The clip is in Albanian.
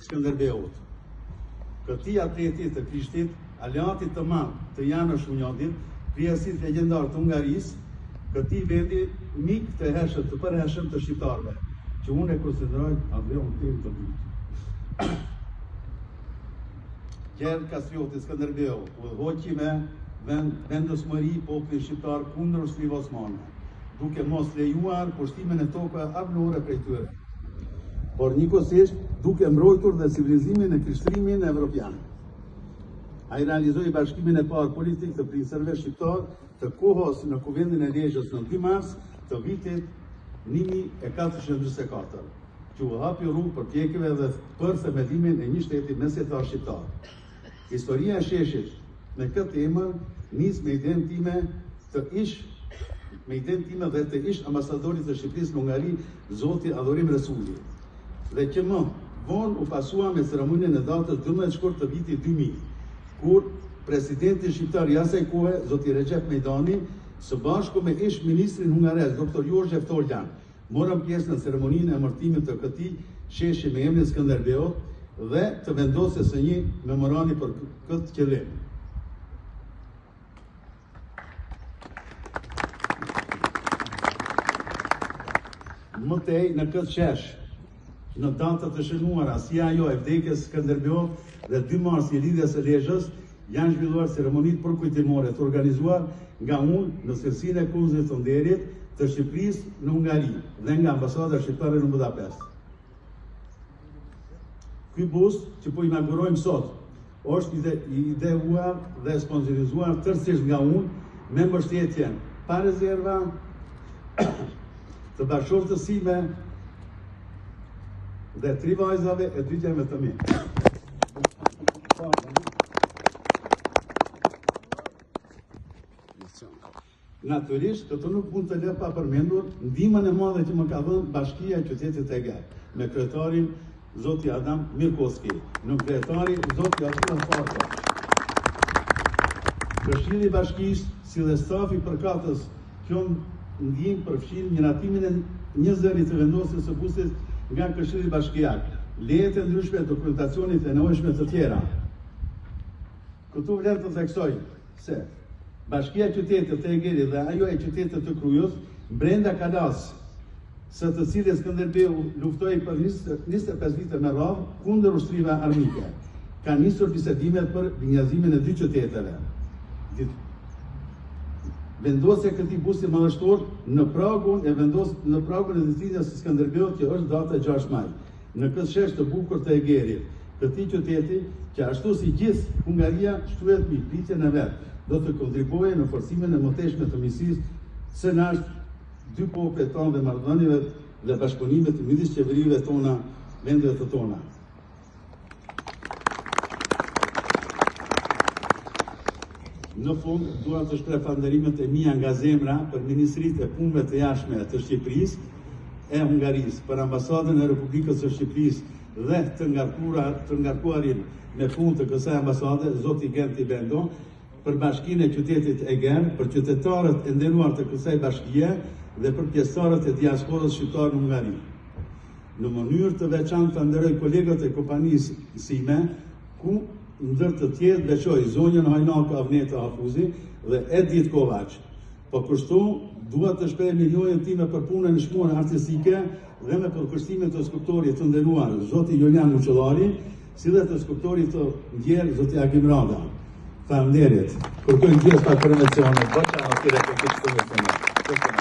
Skënderbeut. Këtij atleti të Krishtit, aleatit të madh të Janosh Munjadit, kryesit legjendar të Hungarisë, këtij vendi mik të hershëm të përhershëm të shqiptarëve, që unë e konsideroj avreun tim të dytë. Gjergj Kastrioti Skënderbeu udhëhoqi me vendosmëri popullin shqiptar kundër ushtrisë osmane, duke mos lejuar pushtimin e tokave armëore prej tyre, por njëkohësisht duke mbrojtur dhe civilizimin e krishterimin evropian. Ai realizoi bashkimin e parë politik të prinsërve shqiptar të kohës në Kuvendin e Lezhës në 2 mars të vitit 1444, që u hapi rrugë përpjekjeve dhe për themelimin e një shteti mesetar shqiptar. Historia e sheshit me këtë emër nis me idenë time dhe të ish ambasadorit të Shqipërisë në Hungari, Zoti Adhurim Resuli, dhe që më vonë u pasua me ceremonin e datës 12 shkurt të vitit 2000, kur presidenti shqiptar i asaj kohe, Zoti Recep Mejdani, së bashku me ish ministrin hungares, Dr. Jožef Toljan, morën pjesë në ceremoninë e emërtimit të këtij sheshi me emrin Skënderbeut dhe të vendosjes së një memorandi për këtë qëllim. Mëtej në këtë qesh, në datët të shënuara, si ajo e vdekjes Skënderbeut dhe 2 mars i lidhjes së Lezhës, janë zhvilluar ceremonitë përkujtimore të organizuar nga unë në selësinë e Konsullit të Nderit të Shqipërisë në Hungari dhe nga ambasada shqiptare në Budapest. Ky bust që po inaugurojmë sot është ideuar dhe sponsorizuar tërësisht nga unë me mbështetjen pa rezerva të bashkëshortës sime dhe 3 vajzave e 2 djemve të mi. Natyrisht, këto nuk mund të lë pa përmendur ndihmën e madhe që më ka dhënë Bashkia e Qytetit të Eger, me kryetarin Zoti Adam Mirkovski, në kryetari Zoti Artur Farko. Këshilli i Bashkisë, si dhe stafi përkatës, kjo ndihmë përfshin miratimin e një zëri të vendosjes së bustit nga Këshilli Bashkiak, lejet e ndryshme të dokumentacionit e nevojshme të tjera. Këtu vlen të theksoj se Bashkia e Qytetit të Egerit dhe ajo e Qytetit të Krujës, brenda kalas, së të cilës Skënderbeu luftoi për 25 vite me radhë kundër ushtrive armike, ka nisur bisedimet për binjazimin e 2 qyteteve. Vendosja e këtij busti madhështor në pragun e ditëlindjes së Skënderbeut, që është data 6 maj, në këtë shesh të bukur të Egerit, këtij qyteti që ashtu si gjithë Hungaria shtyhet mbi pritjen e vet, do të kontribuojë në forcimin e mëtejshme të miqësisë së nashtë 2 popujve tonë dhe marrëdhënieve dhe bashkëpunimit midis qeverive tona, vendeve të tona. Në fund, dua të shpreh falënderimet e mia nga zemra për Ministritë e Punëve të Jashtme të Shqipërisë e Hungarisë, për ambasadën e Republikës së Shqipërisë dhe të ngarkuarin me punë të kësaj ambasade, Zoti Genti Bendo, për Bashkinë e Qytetit Eger, për qytetarët e nderuar të kësaj bashkie dhe për pjesëtarët e diasporës shqiptare në Hungari. Në mënyrë të veçantë falenderoj kolegët e kompanisë sime, ku ndër të tjerë veçoj zonjën Hajnaku Avneta Hafuzi dhe Edit Kovaç. Po kështu dua të shpreh mirënjohjen time për punën e shmuar artistike dhe me përkushtimin të skulptorit të nderuar Zoti Julian Muçollari, si dhe të skulptorit të ndjer Zoti Agim Rada. Faleminderit. Kërkojmë gjithë pak për emocione, bëqa në tire për këtë të